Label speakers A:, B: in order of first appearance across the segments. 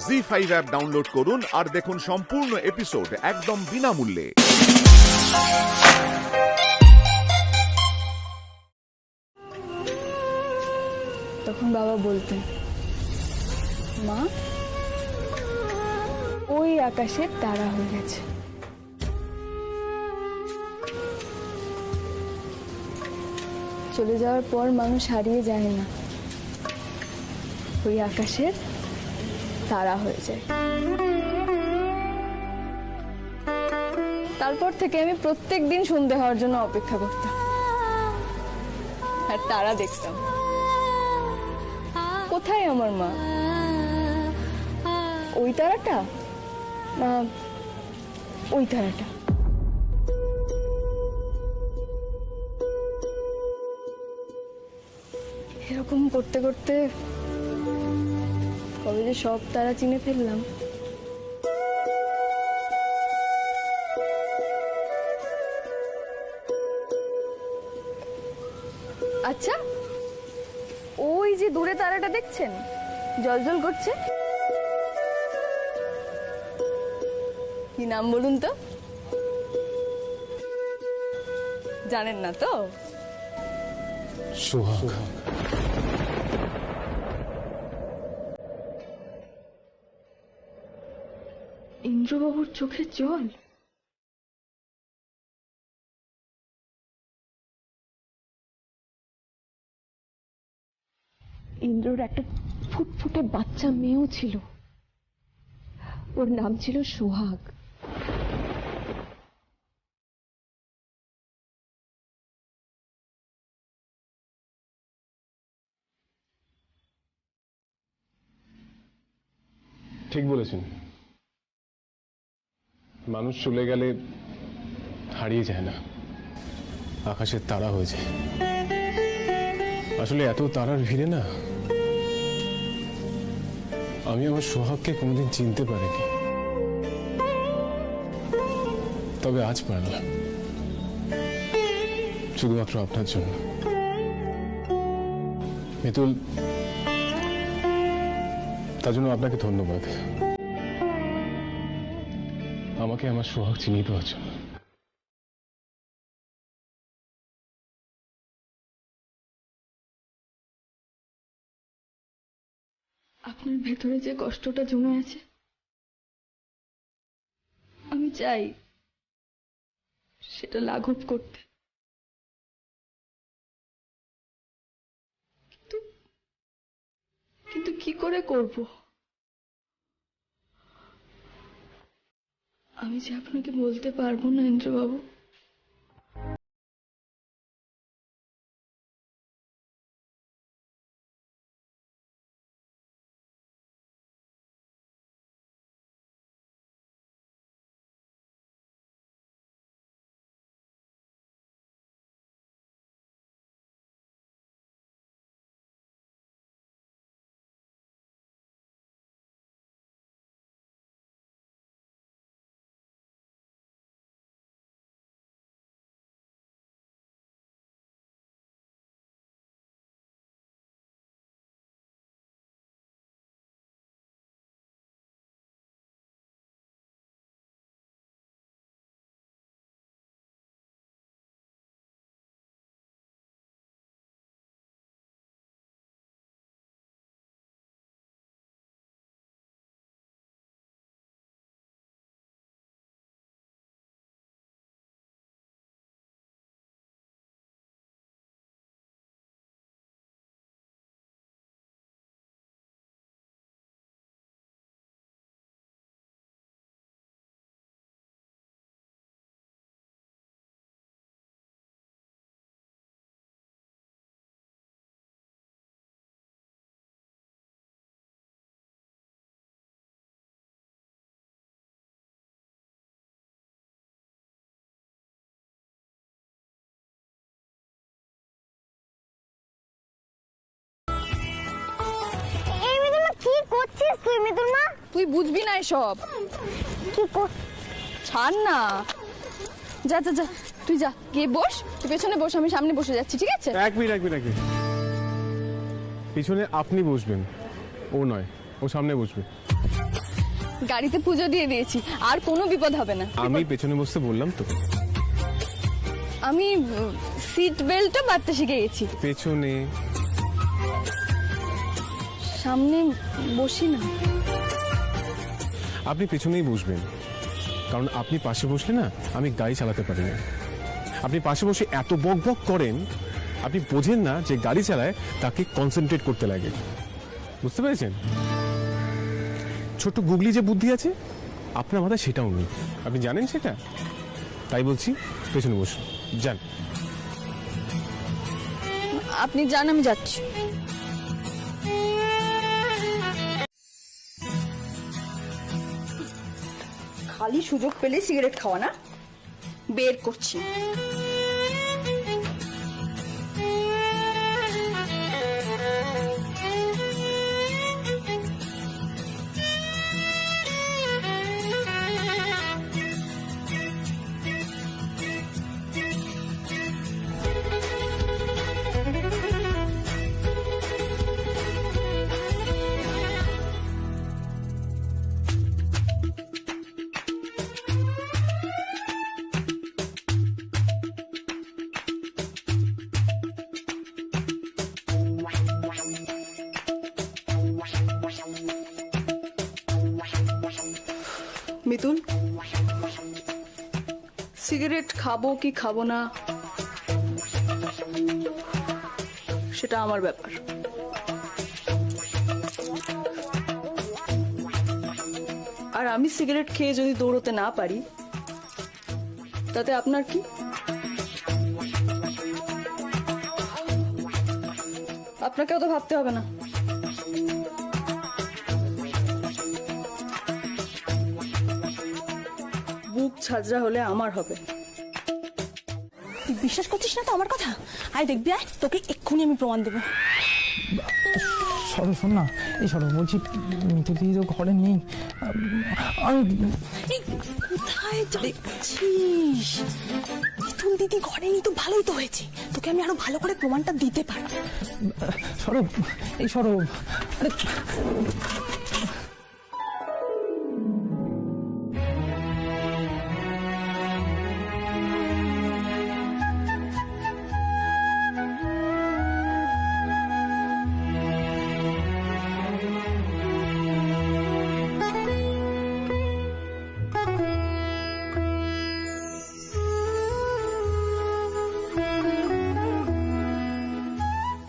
A: ZEE5 app download করুন আর দেখুন সম্পূর্ণ এপিসোড একদম বিনামূল্যে।
B: তখন বাবা বলতেন, মা ওই আকাশের তারা হয়ে গেছে। চলে যাওয়ার পর মানুষ হারিয়ে যায় না, ওই আকাশের তারা হয়ে যায়। তারপর থেকে আমি প্রত্যেক দিন সন্ধে হওয়ার জন্য অপেক্ষা করতাম আর তারা দেখতাম। কোথায় আমার মা? ওই তারাটা না ওই তারাটা? এরকম করতে করতে কবে যে সব তারা চিনে ফেললাম। আচ্ছা, ওই যে দূরে তারাটা দেখছেন জ্বলজ্বল করছে, কি নাম বলুন তো? জানেন না তো?
C: সোহাগ।
B: ইন্দ্রবাবুর চোখের জল।
D: ইন্দ্রর একটা ফুটফুটে বাচ্চা মেয়েও ছিল, ওর নাম ছিল সোহাগ।
C: ঠিক বলেছেন, মানুষ চলে গেলে হারিয়ে যায় না, আকাশের তারা হয়ে যায়। আসলে এত তারার ভিড়ে না আমি আমার সোহাগকে কোনোদিন চিনতে পারিনি, তবে আজ পারলাম, শুধুমাত্র আপনার জন্য। মিতুল, তার জন্য আপনাকে ধন্যবাদ, আমাকে আমার সোহাগ চিনিয়ে দেওয়ার জন্য।
B: আপনার ভেতরে যে কষ্টটা জমে আছে, আমি চাই সেটা লাঘব করতে, কিন্তু কিন্তু কি করে করব? আমি যে আপনাকে বলতে পারবো না ইন্দ্রবাবু।
E: তুই মিতুল মা,
B: তুই বুঝবি না এসব।
E: কি কর?
B: ছাড় না, যা যা যা, তুই যা গিয়ে বস, তুই পেছনে বস, আমি সামনে বসে যাচ্ছি, ঠিক আছে?
C: এক মিনিট, পিছনে আপনি বসবেন, ও নয়। ও সামনে বসবে।
B: গাড়িতে পুজো দিয়ে দিয়েছি, আর কোনো বিপদ হবে না।
C: আমি পেছনে বসতে বললাম তো।
B: আমি সিট বেল্টও বাঁধতে শিখে গেছি।
C: পেছনে।
B: সামনে বসি না।
C: আপনি পেছনেই বসবেন, কারণ আপনি পাশে বসলে না আমি গাড়ি চালাতে পারি না। আপনি পাশে বসে এত বক বক করেন, আপনি বোঝেন না যে গাড়ি চালায় তাকে কনসেন্ট্রেট করতে লাগে। বুঝতে পেরেছেন? ছোট্ট গুগলি যে বুদ্ধি আছে আপনার মাথায় সেটাও নেই। আপনি জানেন সেটা? তাই বলছি পেছনে বসুন, যান।
B: আপনি যান, আমি যাচ্ছি। খালি সুযোগ পেলে সিগারেট খাওয়া না, বের করছি। মিতুল, সিগারেট খাবো কি খাবো না সেটা আমার ব্যাপার। আর আমি সিগারেট খেয়ে যদি দৌড়তে না পারি তাতে আপনার কি? আপনাকেও তো ভাবতে হবে না। বুক ঝাঁঝরা হলে আমার হবে।
F: তুই বিশ্বাস করছিস না তো আমার কথা? আয় দেখবি, আয়, তোকে এক্ষুনি আমি প্রমাণ দেবো।
G: সরো, শোন না, এই সরো, বলছি মিতুল দিদি তো ঘরে নেই। আমি
F: এই কোথায় যাচ্ছিস? মিতুল দিদি ঘরে নেই তো ভালোই তো হয়েছে, তোকে আমি আরো ভালো করে প্রমাণটা দিতে পারবো।
G: সরো, এই সরো। আরে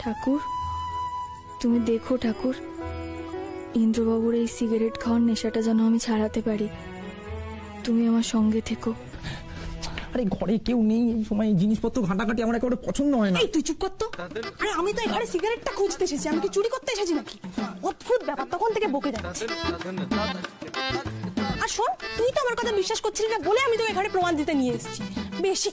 B: ঠাকুর, তুমি দেখো ঠাকুর, ইন্দ্রবাবুর এই সিগারেট খাওয়ার নেশাটা যেন আমি ছাড়াতে পারি। তুমি আমার সঙ্গে থেকো।
G: আরে ঘরে কেউ নেই এই সময়, জিনিসপত্র ঘাটাঘাটি আমার একেবারে পছন্দ হয় না।
F: এই তুই চুপ কর তো। আরে আমি তো এখানে সিগারেটটা খুঁজতে এসেছি, আমি কি চুরি করতে এসেছি নাকি? অদ্ভুত ব্যাপার, তখন থেকে বকে যাচ্ছে। আর শোন, তুই তো আমার কথা বিশ্বাস করছিলি না বলে আমি তো এখানে প্রমাণ দিতে নিয়ে এসেছি। বেশি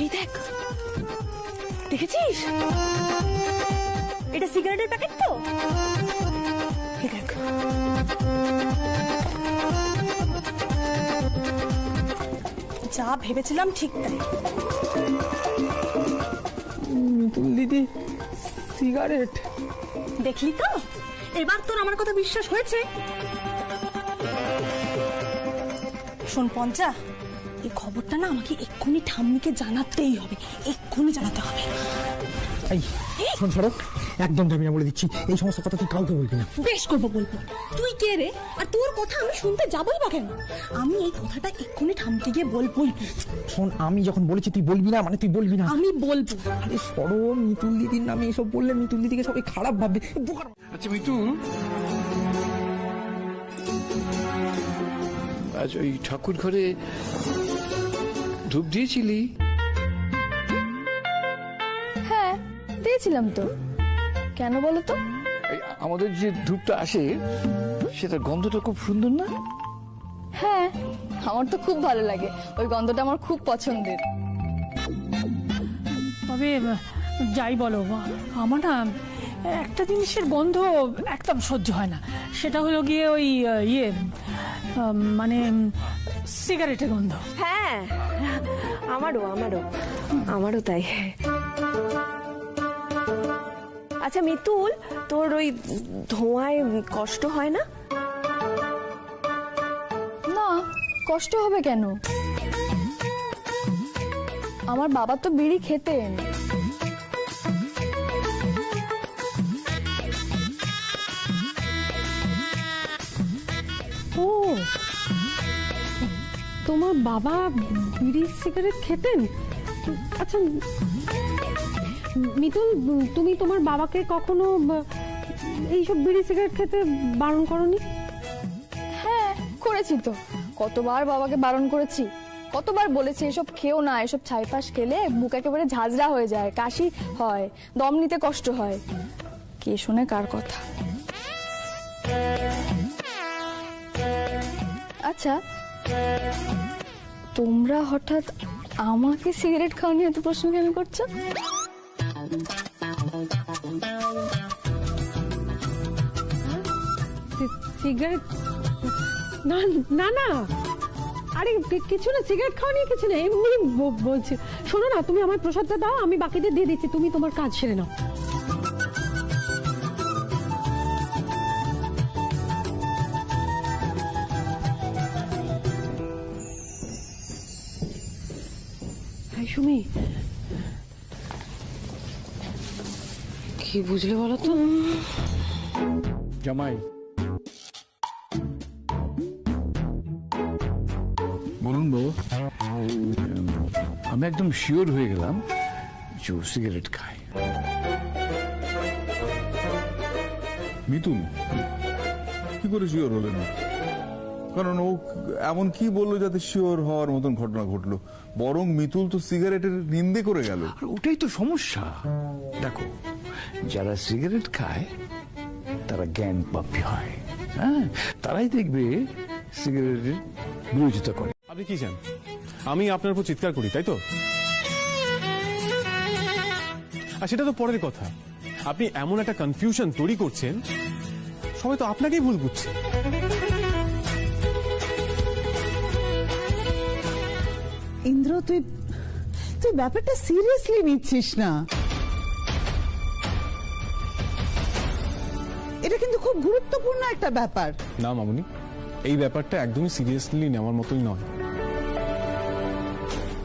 F: এই দেখ, দেখেছিস? এটা সিগারেটের প্যাকেট তো। এই দেখ, যা ভেবেছিলাম ঠিক তাই।
G: মিতুল দিদি সিগারেট
F: দেখলি তো, এবার তোর আমার কথা বিশ্বাস হয়েছে? শোন পঞ্চা, এই খবরটা না আমাকে এক্ষুনি ঠাম্মিকে জানাতেই হবে, এক্ষুনি জানাতে হবে।
G: এই শোন, সরো, একদম যাবি না বলে দিচ্ছি। এই সমস্ত কথা তুই কাউকে বলবি না।
F: বেশ করবো, বলবো। তুই কে রে? আর তোর কথা আমি শুনতে যাবোই বা কেন? আমি এই কথাটা এক্ষুনি ঠাম্মিকে গিয়ে বলবোই।
G: শোন, আমি যখন বলেছি তুই বলবি না মানে তুই বলবি না।
F: আমি বলবো।
G: আরে সরো, মিতুল দিদির নামে এসব বললে মিতুল দিদিকে সবাই খারাপ ভাববে।
H: আচ্ছা মিতুল, আজ ওই ঠাকুর ঘরে ধূপ দিয়েছিলি?
B: হ্যাঁ, দিয়েছিলাম তো। কেন বলো তো?
H: এই আমাদের যে ধূপটা আসে সেটার গন্ধটা খুব সুন্দর না?
B: হ্যাঁ, আমার তো খুব ভালো লাগে, ওই গন্ধটা আমার খুব পছন্দের।
I: তবে যাই বলো, আমার না একটা জিনিসের গন্ধ একদম সহ্য হয় না, সেটা হলো গিয়ে ওই মানে সিগারেটের গন্ধ।
D: হ্যাঁ, আমারও তাই। আচ্ছা মিতুল, তোর ওই ধোঁয়ায় কষ্ট হয় না?
B: না, কষ্ট হবে কেন? আমার বাবা তো বিড়ি খেতেন।
J: ও, তোমার বাবা বিড়ি সিগারেট খেতেন? আচ্ছা মিতুল, তুমি তোমার বাবাকে কখনো এইসব বিড়ি সিগারেট খেতে বারণ করনি?
B: হ্যাঁ, করেছি তো। কতবার বাবাকে বারণ করেছি, কতবার বলেছি এসব খেও না, এসব ছাইপাশ খেলে বুক একেবারে ঝাঁঝরা হয়ে যায়, কাশি হয়, দম নিতে কষ্ট হয়। কে শোনে কার কথা? আচ্ছা, তোমরা হঠাৎ আমাকে সিগারেট খাওয়া নিয়ে এত প্রশ্ন কেন করছো?
J: সিগারেট? না না না, আরে কিছু না, সিগারেট খাওয়া নিয়ে কিছু না, এমনি বলছি। শোনো না, তুমি আমার প্রসাদটা দাও, আমি বাকিদের দিয়ে দিচ্ছি, তুমি তোমার কাজ সেরে নাও। সুমি, কি বুঝলে বলো তো?
H: জামাই, বলুন বাবু। আমি একদম শিওর হয়ে গেলাম যে ও সিগারেট খায়।
K: মিতুল কি করে শিওর হলেন? কারণ ও এমন কি বললো যাতে শিওর হওয়ার মতন ঘটনা ঘটলো? বরং মিতুল তো সিগারেটের নিন্দে করে গেল।
H: ওটাই তো সমস্যা। দেখো, যারা সিগারেট খায় তারা জ্ঞান পাপী হয়, হ্যাঁ, তারাই দেখবে সিগারেটের বিরোধিতা করে।
C: আপনি কি চান? আমি আপনার উপর চিৎকার করি, তাই তো? আর সেটা তো পরের কথা। আপনি এমন একটা কনফিউশন তৈরি করছেন, সবাই তো আপনাকেই ভুল বুঝছে।
L: ইন্দ্র, তুই ব্যাপারটা সিরিয়াসলি নিচ্ছিস না। এটা কিন্তু খুব গুরুত্বপূর্ণ একটা ব্যাপার।
C: না মামুনি, এই ব্যাপারটা একদমই সিরিয়াসলি নেওয়ার মতোই নয়।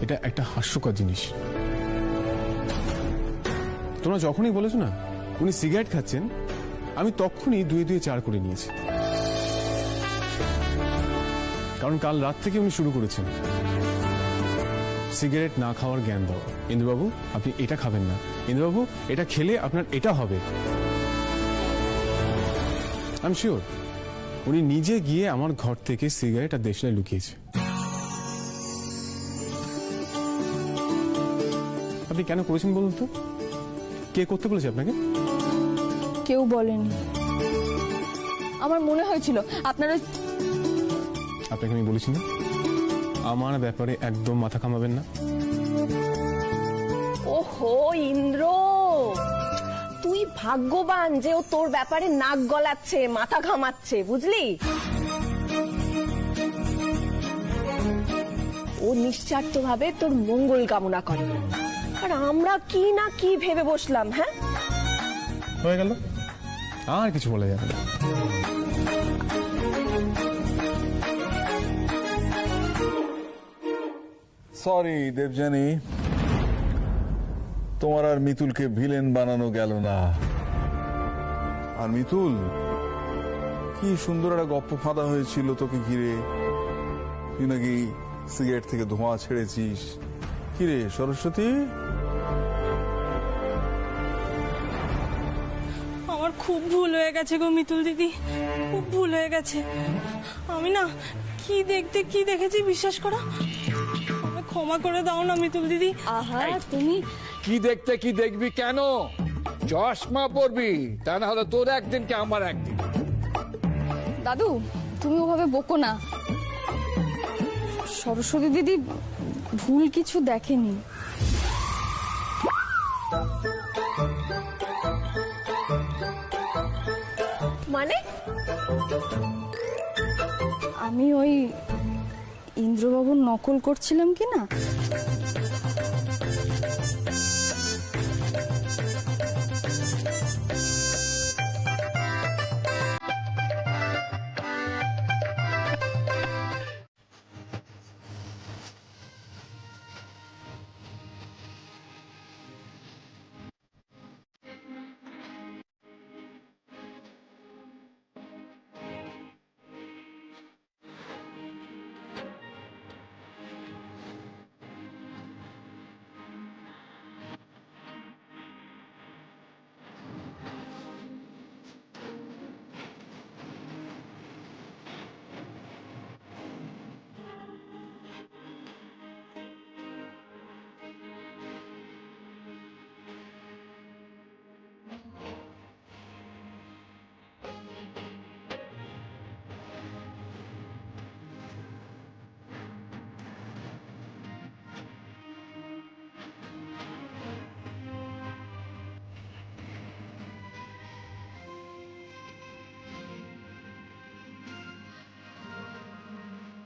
C: এটা একটা হাস্যকর জিনিস। তোমরা যখনই বলেছো না উনি সিগারেট খাচ্ছেন, আমি তখনই 2 2 4 করে নিয়েছি। কারণ কাল রাত থেকে উনি শুরু করেছেন সিগারেট না খাওয়ার জ্ঞান দেওয়া। ইন্দ্রবাবু, আপনি এটা খাবেন না। ইন্দ্রবাবু, এটা খেলে আপনার এটা হবে। আই এম শিওর উনি নিজে গিয়ে আমার ঘর থেকে সিগারেট আর দেশলাই লুকিয়েছে। আপনি কেন করেছেন বলুন তো? কে করতে বলেছে আপনাকে?
B: কেউ বলেনি। আমার মনে হয়েছিল আপনারা।
C: আপনাকে আমি বলেছি না আমার ব্যাপারে একদম মাথা কামাবেন না।
D: ওহো ইন্দ্র, তুই ভাগ্যবান যে ও তোর ব্যাপারে নাক গলাচ্ছে, মাথা ঘামাচ্ছে, বুঝলি? ও নিশ্চার্তভাবে তোর মঙ্গল কামনা করে। আর আমরা কি না কি ভেবে বসলাম। হ্যাঁ,
C: হয়ে গেল, আর কিছু বলা যাবে না।
K: সরি দেবযানী, তোমার আর মিতুলকে ভিলেন বানানো গেল না। আর মিতুল, কি সুন্দর একটা গপ্প ফাঁদা হয়েছিল তোকে ঘিরে। তুই নাকি সিগারেট থেকে ধোঁয়া ছেড়েছিস। কিরে সরস্বতী?
I: আমার খুব ভুল হয়ে গেছে গো মিতুল দিদি, খুব ভুল হয়ে গেছে। আমি না কি দেখেছি বিশ্বাস করো, আমাকে ক্ষমা করে দাও না মিতুল দিদি।
B: আহা, তুমি
H: কি দেখতে কি দেখবি কেন? চশমা পরবি, তা না হলে তোর একদিন কে আমার একদিন।
B: দাদু, তুমি ওভাবে বকো না। সরস্বতী দিদি ভুল কিছু দেখেনি। আমি ওই ইন্দ্রবাবুর নকল করছিলাম কি না?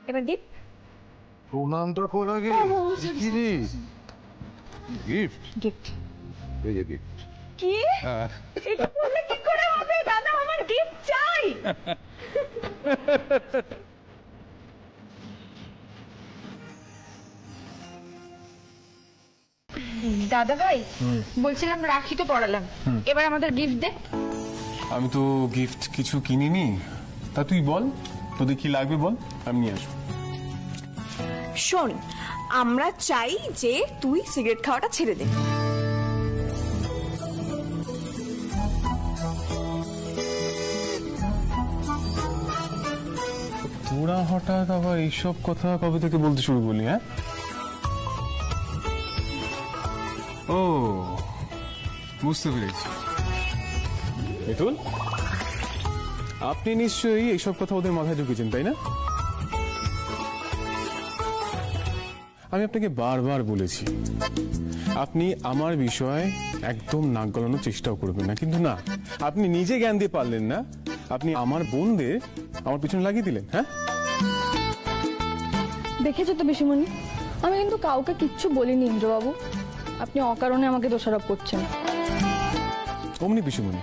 D: এবার গিফট
H: প্রণামটা কর আগে। কি রে? গিফট?
D: গিফট
H: এই যে গিফট।
D: কি? এটা বললে কি করে হবে দাদা, আমার গিফট চাই।
M: দাদা ভাই বলছিলাম রাখি তো পড়ালাম, এবার আমাদের গিফট দে।
C: আমি তো গিফট কিছু কিনিনি, তা তুই বল তোদের কি লাগবে বল, আমি নিয়ে আসবো।
D: শোন, আমরা চাই যে তুই সিগারেট খাওয়াটা ছেড়ে দে।
C: তোরা হঠাৎ আবার এইসব কথা কবে থেকে বলতে শুরু করলি? হ্যাঁ, ও বুঝতে পেরেছি। মিতুল, আপনি নিশ্চয়ই এইসব কথা ওদের মাথায় ঢুকেছেন, তাই না? আমি আপনাকে বারবার বলেছি আপনি আমার বিষয়ে একদম নাক গলানোর চেষ্টাও করবেন না, কিন্তু না, আপনি নিজে জ্ঞান দিয়ে পারলেন না, আপনি আমার বোনদের আমার পিছনে লাগিয়ে দিলেন। হ্যাঁ,
B: দেখেছো তো পিসিমণি, আমি কিন্তু কাউকে কিচ্ছু বলিনি ইন্দ্রবাবু। আপনি অকারণে আমাকে দোষারোপ করছেন।
C: অমনি পিসুমণি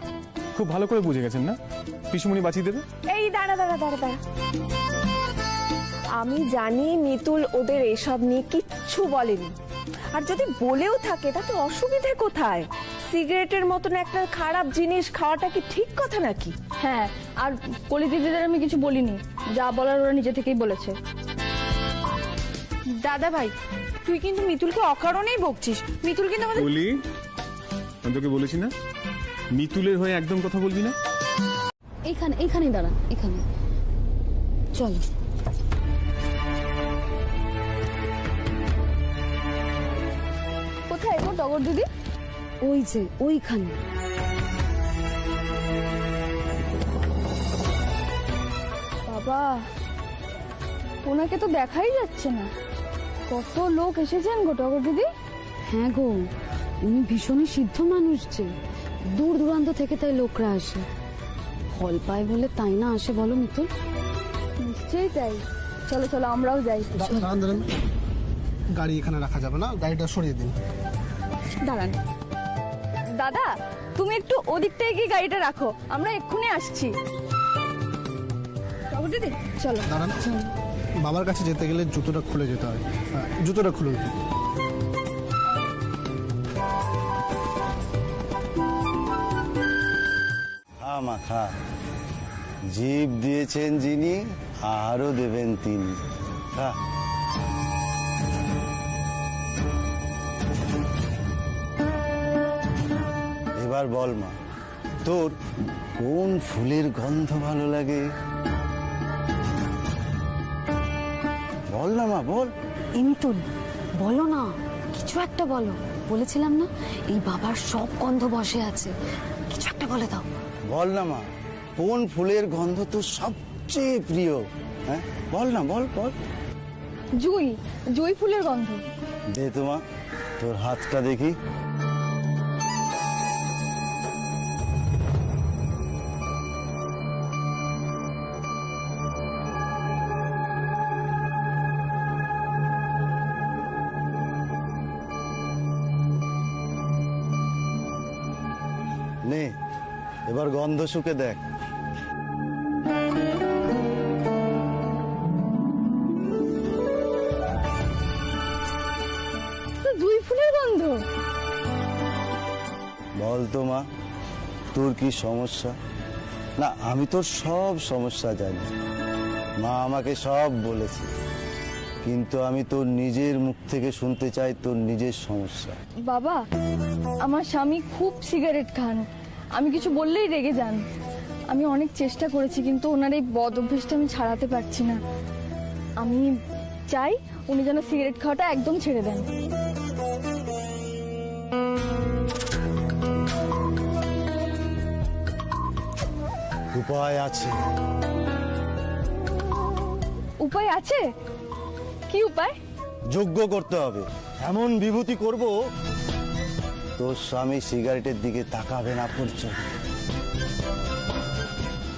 C: খুব ভালো করে বুঝে গেছেন না, পিসুমণি বাঁচিয়ে দেবে।
D: এই দাঁড়া দাঁড়া দাঁড়া দাঁড়া, আমি জানি মিতুল ওদের এসব নিয়ে কিচ্ছু বলেনি, আর যদি বলেও থাকে তাতে অসুবিধে কোথায়? সিগারেটের মতন একটা খারাপ জিনিস খাওয়াটা কি ঠিক কথা নাকি?
B: হ্যাঁ, আর কলি দিদিদের আমি কিছু বলিনি, যা বলার ওরা নিজে থেকেই বলেছে।
M: দাদা ভাই তুই কিন্তু মিতুলকে অকারণেই বকছিস। মিতুল কিন্তু আমাদের
C: বলি, আমি তোকে বলেছি না মিতুলের হয়ে একদম কথা বলবি না।
B: এইখানেই দাঁড়ান, এখানে চলো। কোথায় গো টগর দিদি? ওই যে ওইখানে। বাবা, ওনাকে তো দেখাই যাচ্ছে না। কত লোক এসেছেন গো টগর দিদি।
N: হ্যাঁ গো, উনি ভীষণই সিদ্ধ মানুষ, যে দূর দূরান্ত থেকে তাই লোকরা আসে। ফল পায় বলে তাই না আসে বলো মিতুল?
B: নিশ্চয়ই তাই। চলো চলো আমরাও যাই।
G: গাড়ি এখানে রাখা যাবে না, গাড়িটা সরিয়ে দিন।
B: দাঁড়ান দাদা, তুমি একটু ওদিকটায় গিয়ে গাড়িটা রাখো, আমরা এক্ষুনি আসছি। টগর দিদি চলো।
G: দাঁড়ান, বাবার কাছে যেতে গেলে জুতোটা খুলে যেতে হয়। জুতোটা খুলুন।
O: খা মা খা, জীব দিয়েছেন যিনি আহারও দেবেন তিনি। খা। এবার বল মা, তোর কোন ফুলের গন্ধ ভালো লাগে? বল না মা, বল।
N: মিতুল বলো না, কিছু একটা বলো। বলেছিলাম না এই বাবার সব গন্ধ বসে আছে, কিছু একটা বলে দাও।
O: বল না মা, কোন ফুলের গন্ধ তোর সবচেয়ে প্রিয়? হ্যাঁ বল না, বল বল।
B: জুই, জুই ফুলের গন্ধ।
O: দে তো মা, তোর হাতটা দেখি। নে এবার গন্ধ শুকে দেখ।
B: জুঁই ফুলের গন্ধ।
O: বল তো মা, তোর কি সমস্যা? না, আমি তোর সব সমস্যা জানি, মা আমাকে সব বলেছে, কিন্তু আমি তোর নিজের মুখ থেকে শুনতে চাই তোর নিজের সমস্যা।
B: বাবা, আমার স্বামী খুব সিগারেট খান, আমি কিছু বললেই রেগে যান। আমি অনেক চেষ্টা করেছি, কিন্তু ওনার এই বদ অভ্যেসটা আমি ছাড়াতে পারছি না। আমি চাই উনি যেন সিগারেট খাওয়াটা একদম ছেড়ে দেন।
O: উপায় আছে।
B: উপায় আছে? কি উপায়?
O: যোগ্য করতে হবে, এমন বিভূতি করব তোর স্বামী সিগারেটের দিকে তাকাবে না পর্যন্ত।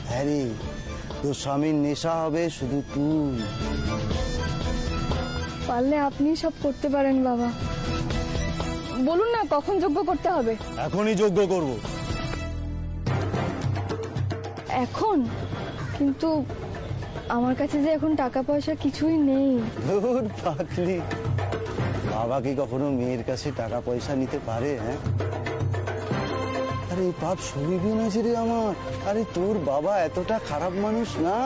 O: হ্যাঁ রে, তোর স্বামীর নেশা হবে শুধু তুই।
B: পারলে আপনি সব করতে পারেন বাবা, বলুন না কখন যোগ্য করতে হবে?
O: এখনই যোগ্য করব।
B: এখন? কিন্তু আমার কাছে যে এখন টাকা পয়সা কিছুই নেই।
O: ধুর পাগলি, বাবা কি কখনো মেয়ের কাছে টাকা পয়সা নিতে পারে? হ্যাঁ, আরে এই পাপ সইবি না যে রে আমার। আরে তোর বাবা এতটা খারাপ মানুষ না।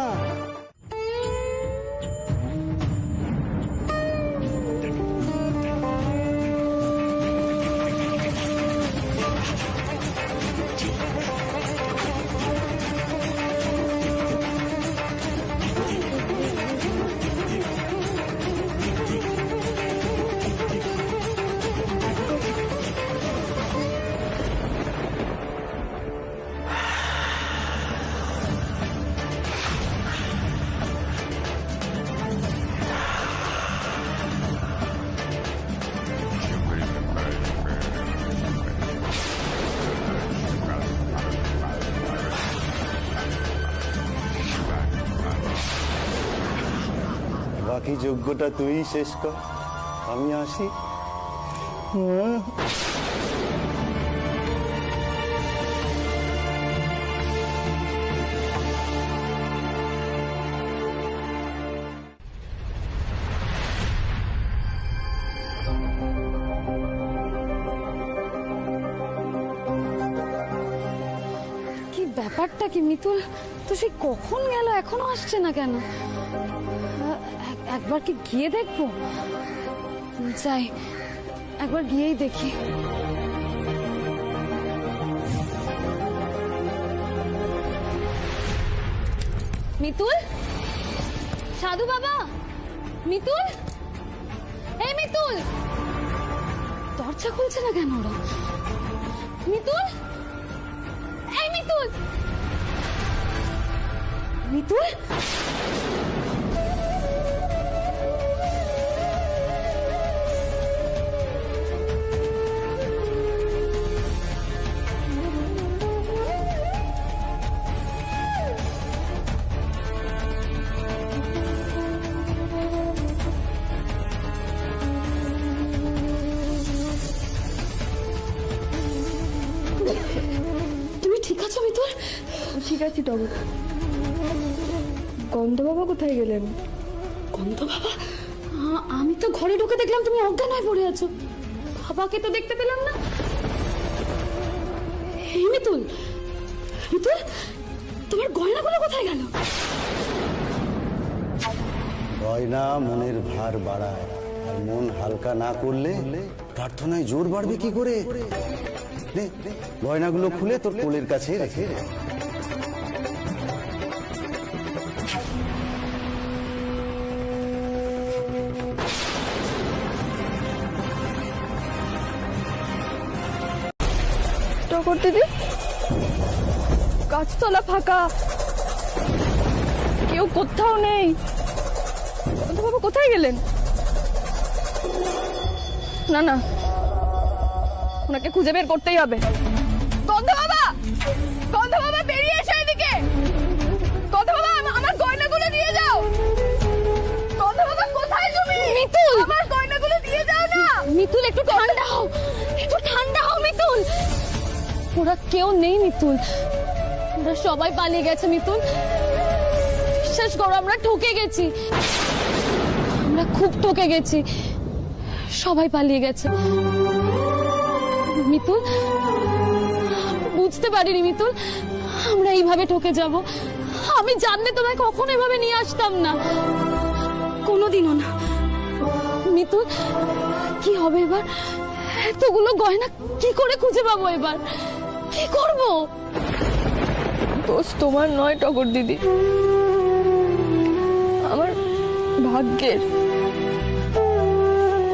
O: বাকি যোগ্যটা তুই শেষ কর, আমি আসি।
N: কি ব্যাপারটা কি মিতুল? তো সে কখন গেল, এখনো আসছে না কেন? একবার কি গিয়ে দেখবো? যাই, একবার গিয়েই দেখি। মিতুল, সাধু বাবা, মিতুল, এই মিতুল, দরজা খুলছে না কেন ওরা? মিতুল, এই মিতুল, মিতুল, তুমি ঠিক আছো মিতুল?
B: ঠিক আছি তবে। গন্ধ বাবা কোথায় গেলেন?
N: গন্ধ বাবা? আমি তো ঘরে ঢুকে দেখলাম তুমি অজ্ঞান হয়ে পড়ে আছো। বাবাকে তো দেখতে পেলাম না। এই মিতুল, মিতুল, তোমার গয়নাগুলো কোথায় গেল?
O: গয়না মনের ভার বাড়ায়, আর মন হালকা না করলে প্রার্থনায় জোর বাড়বে কি করে? নে, গয়নাগুলো খুলে তোর কোলের কাছে রেখে।
B: টগর দিদি, গাছতলা ফাঁকা, কেউ কোথাও নেই। গন্ধ বাবা কোথায় গেলেন? না না, ওনাকে খুঁজে বের করতেই হবে। গন্ধ বাবা, গন্ধ বাবা, বেরিয়ে এসো এদিকে। গন্ধ বাবা, আমার গয়নাগুলো দিয়ে যাও। গন্ধ বাবা, কোথায় তুমি?
N: মিতুল,
B: আমার গয়নাগুলো দিয়ে যাও না।
N: মিতুল, একটু ঠান্ডা হও, একটু ঠান্ডা হও মিতুল। ওরা কেউ নেই মিতুল, আমরা সবাই পালিয়ে গেছে মিতুল। বিশ্বাস করো আমরা ঠকে গেছি, আমরা খুব ঠকে গেছি, সবাই পালিয়ে গেছে মিতুল। বুঝতে পারিনি মিতুল আমরা এইভাবে ঠকে যাব। আমি জানলে তোমায় কখনো এভাবে নিয়ে আসতাম না, কোনোদিনও না। মিতুল কি হবে এবার? এতগুলো গয়না কি করে খুঁজে পাবো এবার? কি করব?
B: দোষ তোমার নয় টগর দিদি, আমার ভাগ্যের।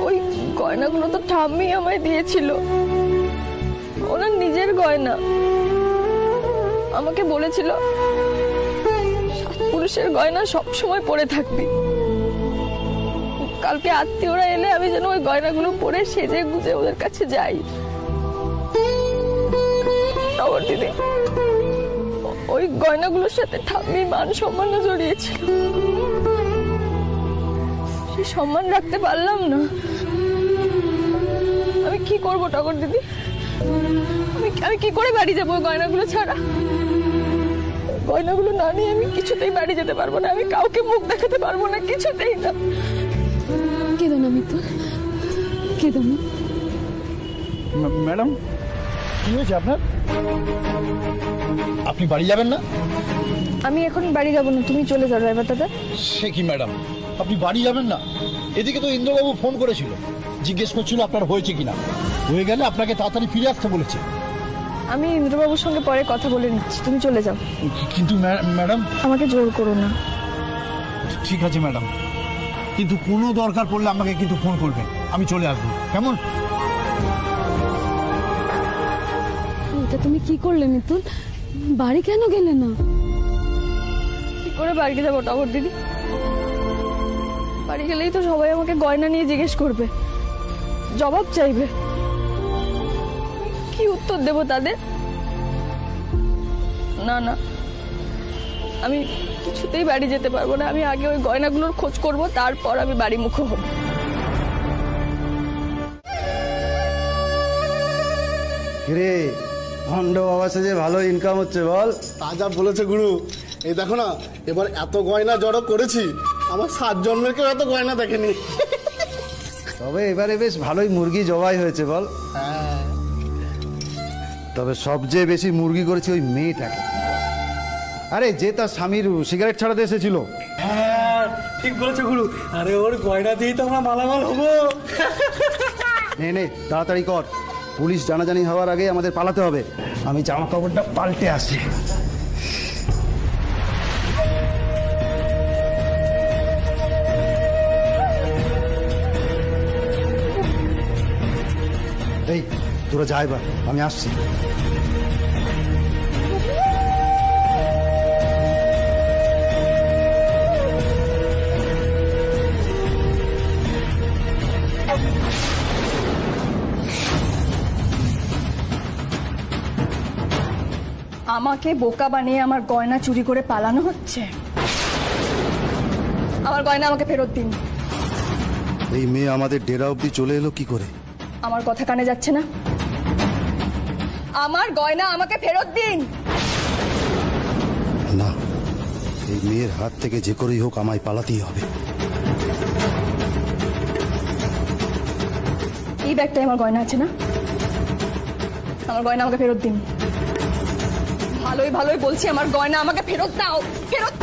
B: ওই গয়নাগুলো তো ঠাম্মি আমায় দিয়েছিল, ওনার নিজের গয়না। আমাকে বলেছিল পুরুষের গয়না সবসময় পরে থাকবি। কালকে আত্মীয়রা এলে আমি যেন ওই গয়নাগুলো পরে সেজে গুজে ওদের কাছে যাই। টগর দিদি, ওই গয়নাগুলোর সাথে ঠাম্মি মান সম্মানও জড়িয়েছিল, সে সম্মান রাখতে পারলাম না। আমি কি করবো টগর দিদি? আমি কি করে বাড়ি যাবো ওই গয়নাগুলো ছাড়া? গয়নাগুলো না নিয়ে আমি কিছুতেই বাড়ি যেতে পারবো না, আমি কাউকে মুখ দেখাতে পারবো না, কিছুতেই না।
N: কেঁদো না মিতুল, কেঁদো না।
P: ম্যাডাম কি হয়েছে আপনার? আপনি বাড়ি যাবেন না?
B: আমি এখন বাড়ি যাবো না, তুমি চলে যাও ড্রাইভার দাদা।
P: সে কি ম্যাডাম, আপনি বাড়ি যাবেন না? এদিকে তো ইন্দ্রবাবু ফোন করেছিল, জিজ্ঞেস করছিল আপনার হয়েছে কিনা। হয়ে গেলে আপনাকে তাড়াতাড়ি ফিরে আসতে বলেছে।
B: আমি ইন্দ্রবাবুর সঙ্গে পরে কথা বলে নিচ্ছি, তুমি চলে যাও।
P: কিন্তু ম্যাডাম
B: আমাকে জোর করো না।
P: ঠিক আছে ম্যাডাম, কিন্তু কোনো দরকার পড়লে আমাকে কিন্তু ফোন করবেন, আমি চলে আসবো, কেমন?
N: এটা তুমি কি করলে মিতুল? বাড়ি কেন গেলে না?
B: কি করে বাড়ি যাবো টগর দিদি? বাড়ি গেলেই তো সবাই আমাকে গয়না নিয়ে জিজ্ঞেস করবে, জবাব চাইবে। কি উত্তর দেব তাদের? না না, আমি কিছুতেই বাড়ি যেতে পারবো না। আমি আগে ওই গয়নাগুলোর খোঁজ করব, তারপর আমি বাড়ি মুখ হব।
O: রে ভণ্ড বাবা সাজে ভালো ইনকাম হচ্ছে বল।
Q: তা যা বলেছে গুরু, এই দেখো না এবার এত গয়না জড়ো করেছি, আমার 7 জন্মের কেউ এত গয়না দেখেনি।
O: তবে এবারে বেশ ভালোই মুরগি জবাই হয়েছে বল। তবে সবচেয়ে বেশি মুরগি করেছে ওই মেয়েটাকে। আরে যে তার স্বামীর সিগারেট ছাড়াতে এসেছিল।
G: হ্যাঁ ঠিক বলেছে গুরু, আরে ওর গয়না দিয়েই তো আমরা মালামাল হবো।
O: নে নে তাড়াতাড়ি কর, পুলিশ জানাজানি হওয়ার আগে আমাদের পালাতে হবে। আমি জামা কাপড়টা পাল্টে আসি। এই তোরা যা এবার, আমি আসছি।
B: আমাকে বোকা বানিয়ে আমার গয়না চুরি করে পালানো হচ্ছে। আমার গয়না আমাকে ফেরত দিন।
O: এই মেয়ে আমাদের ডেরা অবধি চলে এলো কি করে?
B: আমার কথা কানে যাচ্ছে না? আমার গয়না আমাকে ফেরত দিন।
O: না, এই মেয়ের হাত থেকে যে করেই হোক আমায় পালাতেই হবে।
B: এই ব্যাগটায় আমার গয়না আছে না? আমার গয়না আমাকে ফেরত দিন। ভালোই ভালোই বলছি, আমার গয়না আমাকে ফেরত দাও, ফেরত।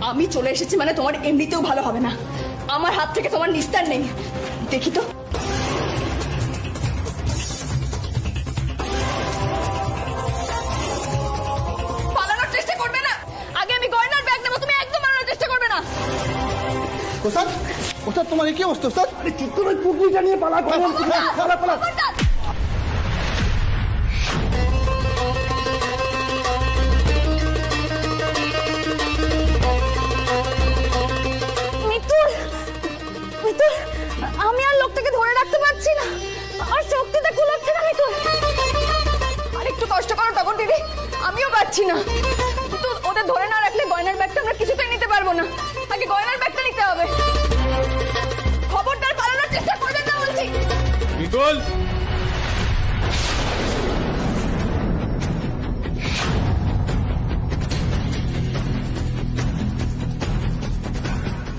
B: আমি চলে এসেছি মানে তোমার এমনিতেও ভালো হবে না। আমার হাত থেকে তোমার নিস্তার নেই। দেখি তো, পালানোর চেষ্টা করবে না। আগে আমি গয়নার ব্যাগ নেবো, তুমি একদম পালানোর চেষ্টা করবে না।
Q: ওস্তাদ, ওস্তাদ তোমার কি অবস্থা ওস্তাদ? আরে ঠিক করে পুকুরিটা নিয়ে পালা, পালা পালা।
B: আমি আর লোকটাকে ধরে রাখতে পারছি না, আর শক্তিতে কুলাচ্ছে না। মিতুল, আর একটু কষ্ট করো টগর দিদি, আমিও পারছি না। তো ওদের ধরে না রাখলে গয়নার ব্যাগটা আমরা কিছুতেই নিতে পারবো না। আগে গয়নার ব্যাগটা নিতে হবে। খবরদার পালানোর চেষ্টা করবেন না বলছি।
C: মিতুল,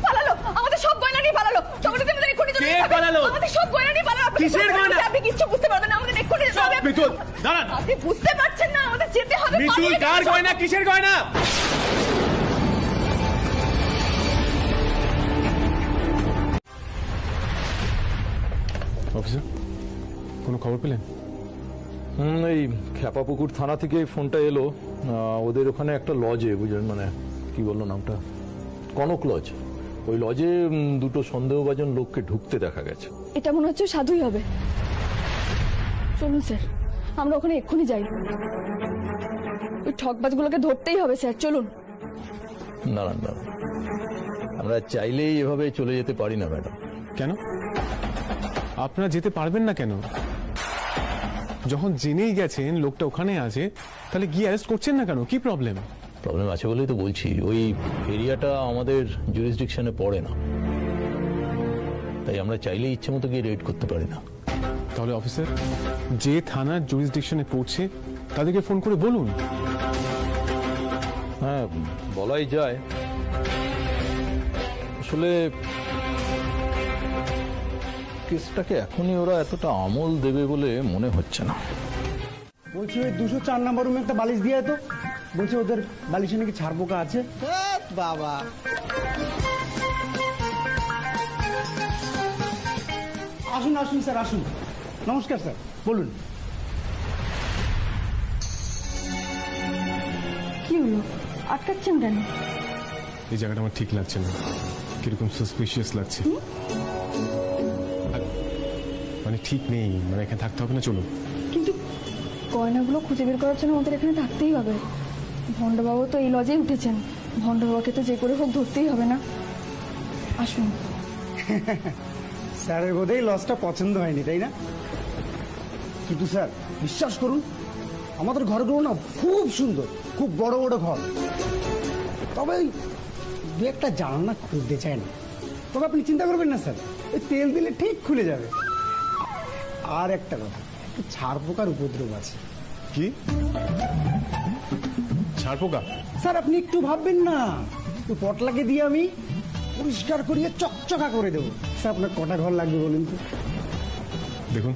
B: পালালো, আমাদের সব গয়না নিয়ে পালালো। চক্রবর্তী আমাদের এক্ষুনি যেতে হবে।
C: পালালো?
B: আমাদের সব গয়না নিয়ে পালালো।
C: কিসের গয়না?
B: আপনি কিচ্ছু বুঝতে পারবেন না, আমাদের এক্ষুনি যেতে হবে।
C: মিতুল দাঁড়ান।
B: আপনি বুঝতে পারছেন না, আমাদের যেতে হবে।
C: মিতুল, কার গয়না, কিসের গয়না? অফিসার, কোনো খবর পেলেন?
P: এই খ্যাপাপুকুর থানা থেকে ফোনটা এলো, ওদের ওখানে একটা লজে, বুঝলেন, মানে কি বললো নামটা, কনক লজ, ওই লজে দুটো সন্দেহভাজন লোককে ঢুকতে দেখা গেছে।
B: এটা মনে হচ্ছে সাধুই হবে। চলুন স্যার, আমরা ওখানে এক্ষুনি যাই। ওই ঠকবাজগুলোকে ধরতেই হবে স্যার, চলুন।
P: না না না, আমরা চাইলেই এভাবে চলে যেতে পারি না ম্যাডাম।
C: কেন আপনারা যেতে পারবেন না কেন? যখন জেনেই গেছেন লোকটা ওখানে আছে, তাহলে গিয়ে অ্যারেস্ট করছেন না কেন? কি প্রবলেম?
P: প্রবলেম আছে বলেই তো বলছি, ওই এরিয়াটা আমাদের জুরিসডিকশনে পড়ে না, তাই আমরা চাইলেই ইচ্ছে মতো গিয়ে রেড করতে পারি না।
C: তাহলে অফিসার, যে থানার জুরিসডিকশনে পড়ছে তাদেরকে ফোন করে বলুন।
P: হ্যাঁ, বলাই যায়। আসলে কেসটাকে এখনই ওরা এতটা আমল দেবে বলে মনে হচ্ছে না।
G: বলছি ওই 204 নম্বর রুমে একটা বালিশ দিয়ে তো, বলছি ওদের বালিশে নাকি ছাড় পোকা আছে।
L: বাবা,
G: আসুন আসুন স্যার, আসুন। নমস্কার স্যার, বলুন।
B: কি হলো, আটকাচ্ছেন কেন?
C: এই জায়গাটা আমার ঠিক লাগছে না, কিরকম সাসপিশিয়াস লাগছে। মানে ঠিক নেই, মানে এখানে থাকতে হবে না। চলুন।
B: কিন্তু গয়নাগুলো খুঁজে বের করার জন্য আমাদের এখানে থাকতেই হবে। ভণ্ডবাবু তো এই লজেই উঠেছেন, ভণ্ডবাবুকে তো যে করে হোক ধরতেই হবে না। আসুন।
G: স্যারের বোধহয় লজটা পছন্দ হয়নি, তাই না? কিন্তু স্যার বিশ্বাস করুন, আমাদের ঘরগুলো না খুব সুন্দর, খুব বড় বড় ঘর। তবে দু একটা জানালা খুলতে চায় না। তবে আপনি চিন্তা করবেন না স্যার, ওই তেল দিলে ঠিক খুলে যাবে। আর একটা কথা, ছাড় পোকার উপদ্রব আছে।
C: কি ছাড় পোকা?
G: স্যার আপনি একটু ভাববেন না, একটু পটলাকে দিয়ে আমি পরিষ্কার করিয়ে চকচকা করে দেবো। স্যার আপনার কটা ঘর লাগবে বলুন তো?
C: দেখুন,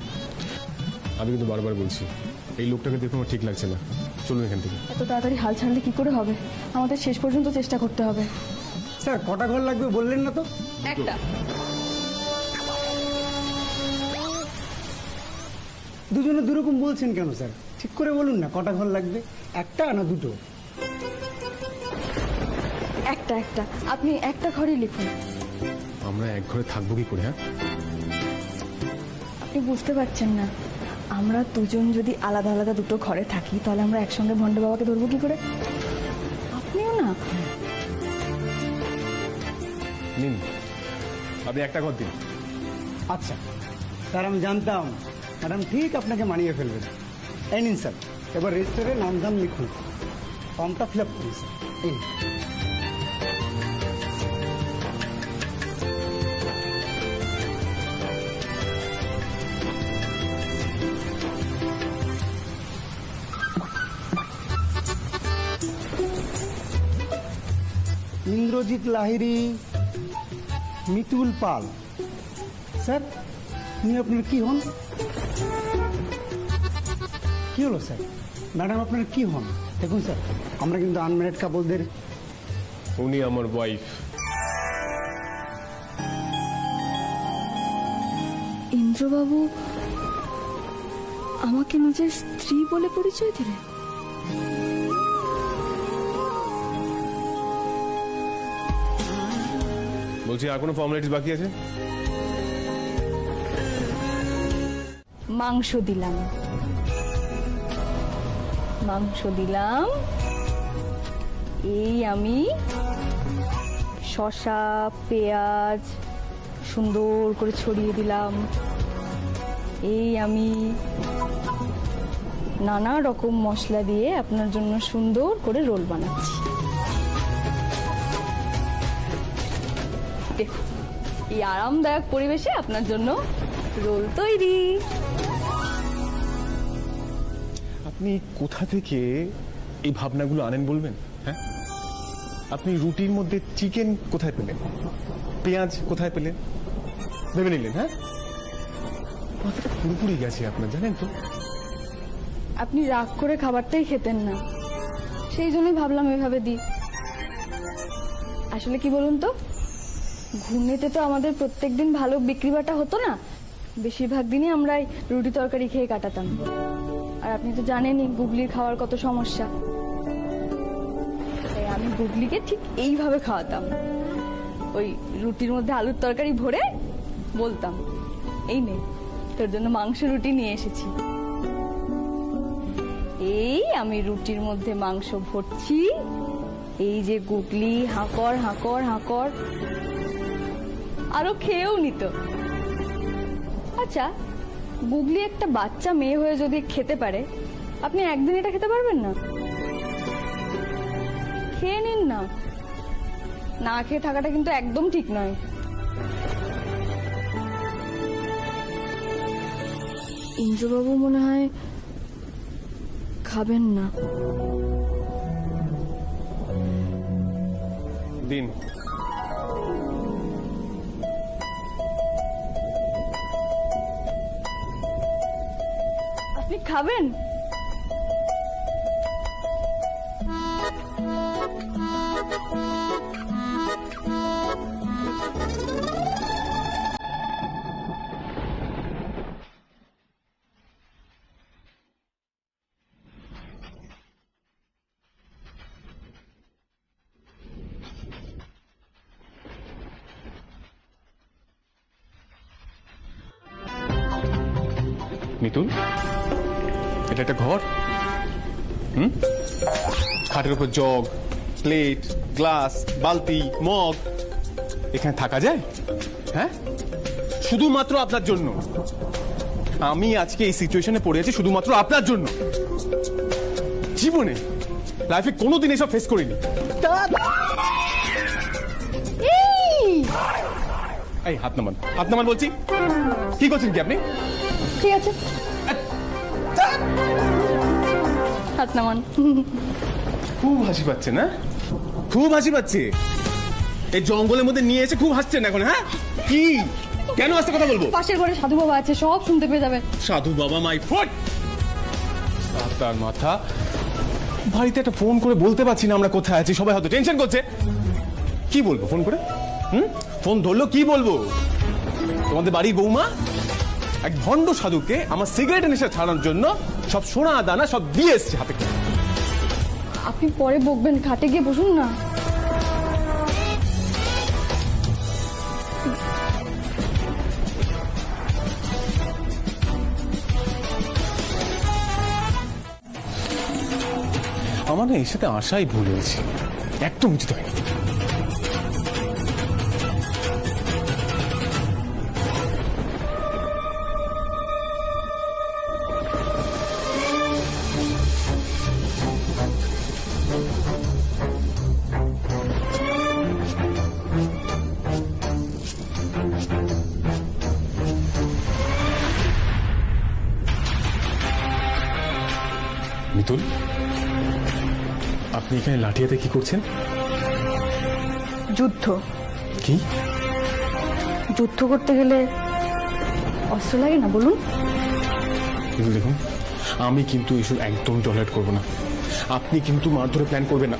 C: আমি কিন্তু বারবার বলছি, এই লোকটাকে দেখুন আমার ঠিক লাগছে না। চলুন এখান থেকে।
B: এত তাড়াতাড়ি হাল ছাড়লে কি করে হবে? আমাদের শেষ পর্যন্ত চেষ্টা করতে হবে।
G: স্যার কটা ঘর লাগবে বললেন না তো?
B: একটা।
G: দুজনে দুরকম বলছেন কেন স্যার? ঠিক করে বলুন না, কটা ঘর লাগবে, একটা না দুটো?
B: একটা একটা। আপনি একটা ঘরই লিখুন।
C: আমরা এক ঘরে থাকবো কি করে? হ্যাঁ,
B: আপনি বুঝতে পারছেন না, আমরা দুজন যদি আলাদা আলাদা দুটো ঘরে থাকি, তাহলে আমরা একসঙ্গে ভণ্ড বাবাকে ধরবো কি করে? আপনিও না।
C: নিন, আপনি একটা ঘর দিন।
G: আচ্ছা স্যার, আমি জানতাম ম্যাডাম ঠিক আপনাকে মানিয়ে ফেলবেন। এই নিন স্যার, এবার রেজিস্টারে নাম দাম লিখুন, ফর্মটা ফিল আপ করুন স্যার। এই ইন্দ্রজিৎ লাহিড়ী, মিতুল পাল। স্যার উনি আপনার কি হন? কি হলো স্যার? ম্যাডাম আপনার কি হন? দেখুন স্যার, আমরা কিন্তু আনম্যারিড কাপলদের।
C: উনি আমার ওয়াইফ।
B: ইন্দ্রবাবু আমাকে নিজের স্ত্রী বলে পরিচয় দিলেন?
C: বলছি, আর কোনো ফর্মালিটিস বাকি আছে?
B: মাংস দিলাম, মাংস দিলাম। এই আমি শসা পেঁয়াজ সুন্দর করে ছড়িয়ে দিলাম। এই আমি নানা রকম মশলা দিয়ে আপনার জন্য সুন্দর করে রোল বানাচ্ছি। এই দেখুন, এই আরামদায়ক পরিবেশে আপনার জন্য রোল তৈরি।
C: আপনি কোথা থেকে এই ভাবনাগুলো আনেন বলবেন? হ্যাঁ, আপনি রুটির মধ্যে চিকেন কোথায় পেলেন, পেঁয়াজ কোথায় পেলেন ভেবে নিলেন? হ্যাঁ, মাথাটা পুরোপুরি গেছে আপনার, জানেন তো।
B: আপনি রাগ করে খাবারটাই খেতেন না, সেই জন্যই ভাবলাম এভাবে দিই। আসলে কি বলুন তো, ঘুমনেতে তো আমাদের প্রত্যেকদিন ভালো বিক্রি বাটা হতো না, বেশিরভাগ দিনই আমরা রুটি তরকারি খেয়ে কাটাতাম। আর আপনি তো জানেনই গুগলির খাওয়ার কত সমস্যা, তাই আমি গুগলিকে ঠিক এইভাবে খাওয়াতাম। ওই রুটির মধ্যে আলুর তরকারি ভরে বলতাম, এই নে তোর জন্য মাংস রুটি নিয়ে এসেছি। এই আমি রুটির মধ্যে মাংস ভরছি, এই যে গুগলি হাঁকর হাঁকর হাঁকর, আরো খেয়েও নিত। আচ্ছা, গুগলি একটা বাচ্চা মেয়ে হয়ে যদি খেতে পারে, আপনি একদিন এটা খেতে পারবেন না? খেয়ে নিন না, না খেয়ে থাকাটা কিন্তু একদম ঠিক নয়। ইন্দ্রবাবু মনে হয় খাবেন না।
C: দিন।
B: আপনি খাবেন?
C: মিতুল, এটা একটা ঘর? খাটের উপর জগ, প্লেট, গ্লাস, বালতি, মগ, এখানে থাকা যায়? হ্যাঁ, শুধুমাত্র আপনার জন্য। আমি আজকে এই সিচুয়েশনে পড়ে আছি শুধুমাত্র আপনার জন্য। জীবনে লাইফে কোনোদিন এসব ফেস করিনি। এই হাত নামান, হাত নামান বলছি। কি করছেন কি আপনি?
B: ঠিক আছে, হাত নামান।
C: খুব হাসি পাচ্ছে না? খুব হাসি পাচ্ছে? এই জঙ্গলের মধ্যে নিয়ে এসে খুব হাসছেন এখন? হ্যাঁ, কি কেন আসতে কথা বলবো?
B: পাশের ঘরে সাধু বাবা আছে, সব শুনতে পেয়ে যাবে।
C: সাধু বাবা মাই ফুট, তার মাথা। বাড়িতে একটা ফোন করে বলতে পারছি না আমরা কোথায় আছি, সবাই হয়তো টেনশন করছে। কি বলবো ফোন করে? ফোন ধরলো কি বলবো? তোমাদের বাড়ির বৌমা এক ভণ্ড সাধুকে আমার সিগারেটের নেশা ছাড়ানোর জন্য সব সোনা দানা সব দিয়ে এসছে হাতে।
B: আপনি পরে বকবেন, খাটে গিয়ে বসুন না।
C: আমার না এর সাথে আশাই ভুল হয়েছে, একদম উচিত হয়নি। মিতুল, আপনি এখানে লাঠি হাতে কি করছেন?
B: যুদ্ধ।
C: কি?
B: যুদ্ধ করতে গেলে অস্ত্র লাগে না বলুন?
C: দেখুন, আমি কিন্তু এসব একদম টলারেট করবো না। আপনি কিন্তু মারধরে প্ল্যান করবেন না।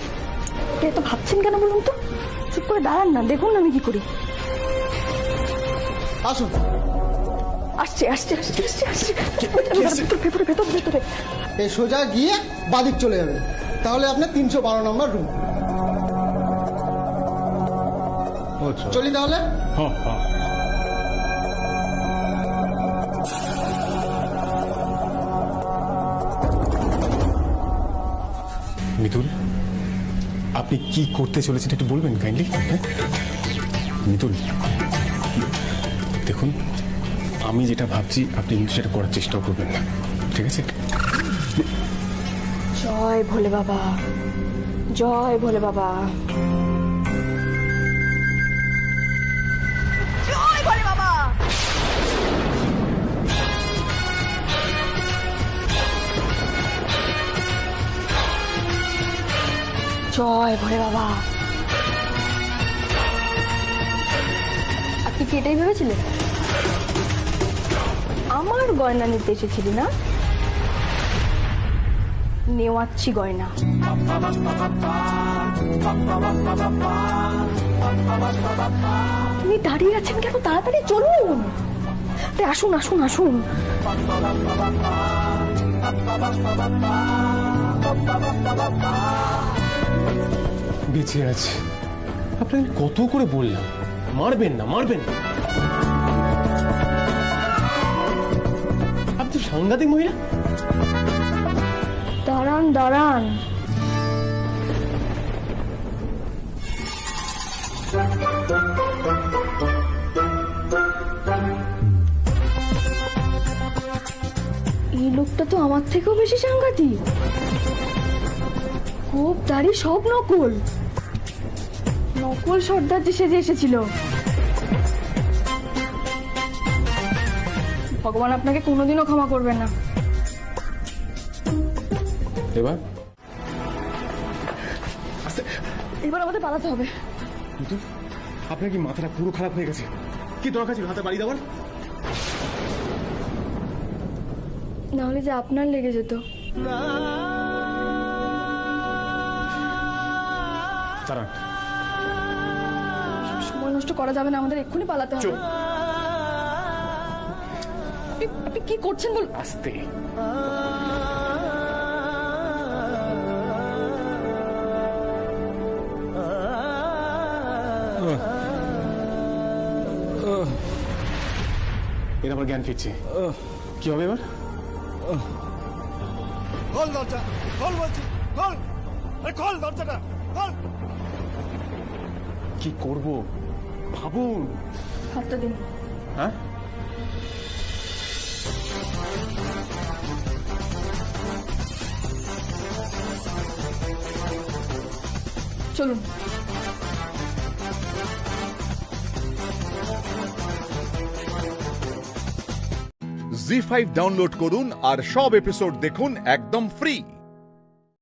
B: এত ভাবছেন কেন বলুন তো? চুপ করে দাঁড়ান না, দেখুন আমি কি করি।
Q: আসুন।
B: আসছে আসছে আসছে আসছে আসছে। ভেতরে ভেতরে ভেতরে।
Q: এই সোজা গিয়ে বাদিক চলে যাবে, তাহলে আপনার 312 নম্বর রুম। চলি তাহলে।
C: মিতুল, আপনি কি করতে চলেছেন একটু বলবেন কাইন্ডলি? মিতুল দেখুন, আমি যেটা ভাবছি আপনি কিন্তু সেটা করার চেষ্টাও করবেন না, ঠিক আছে?
B: জয় ভোলে বাবা, জয় ভোলে বাবা। জয় ভোলে বাবা। আপনি কি এটাই ভেবেছিলেন? আমার গয়না নিতে এসেছিলি না? নেওয়াচ্ছি গয়না। আপনি দাঁড়িয়ে আছেন কেন? তাড়াতাড়ি চলুন। আসুন আসুন আসুন।
C: বেঁচে আছে। আপনাকে কত করে বললাম মারবেন না, মারবেন না। আপনি তো সাংঘাতিক মহিলা।
B: দাঁড়ান দাঁড়ান। এই লোকটা তো আমার থেকেও বেশি সাংঘাতিক। খুব দাড়ি, সব নকল। নকল সর্দার যে সেজে এসেছিল। ভগবান আপনাকে কোনোদিনও ক্ষমা করবেন না।
C: এবার
B: এবার আমাদের পালাতে হবে।
C: আপনার কি মাথাটা পুরো খারাপ হয়ে গেছে? কি দরকার ছিল হাতে বাড়ি দেওয়ার?
B: না হলে যে আপনার লেগে যেত। সময় নষ্ট করা যাবে না, আমাদের এক্ষুনি পালাতে হবে। আপনি কি করছেন বল?
C: আস্তে। এর আবার জ্ঞান ফিরছে। কি হবে এবার?
R: খোল দরজা, খোল বলছি, খোল। আরে খোল দরজাটা, খোল।
C: কি করব ভাবুন।
B: হাতটা দিন।
C: হ্যাঁ,
B: চলুন।
A: জি5 ডাউনলোড করুন আর সব এপিসোড দেখুন একদম ফ্রি।